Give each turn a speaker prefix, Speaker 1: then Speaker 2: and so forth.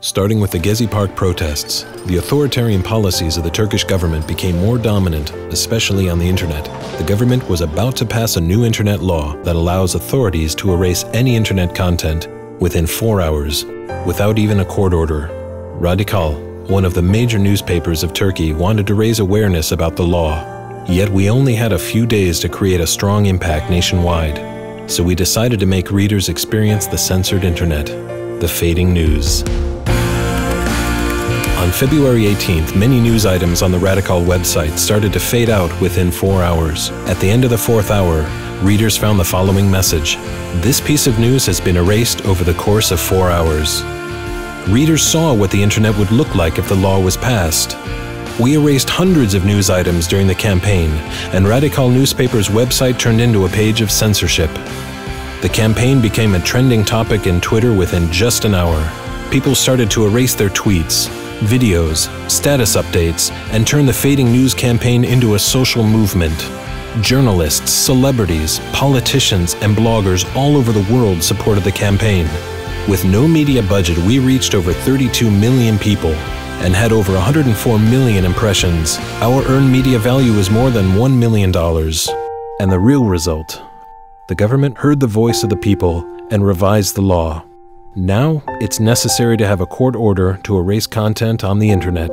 Speaker 1: Starting with the Gezi Park protests, the authoritarian policies of the Turkish government became more dominant, especially on the internet. The government was about to pass a new internet law that allows authorities to erase any internet content within 4 hours, without even a court order. Radikal, one of the major newspapers of Turkey, wanted to raise awareness about the law. Yet we only had a few days to create a strong impact nationwide. So we decided to make readers experience the censored internet, the fading news. On February 18th, many news items on the Radikal website started to fade out within 4 hours. At the end of the 4th hour, readers found the following message: "This piece of news has been erased over the course of 4 hours." Readers saw what the internet would look like if the law was passed. We erased hundreds of news items during the campaign, and Radikal newspaper's website turned into a page of censorship. The campaign became a trending topic in Twitter within just an hour. People started to erase their tweets, videos, status updates, and turn the fading news campaign into a social movement. Journalists, celebrities, politicians, and bloggers all over the world supported the campaign. With no media budget, we reached over 32 million people and had over 104 million impressions. Our earned media value is more than $1 million. And the real result: the government heard the voice of the people and revised the law. Now, it's necessary to have a court order to erase content on the internet.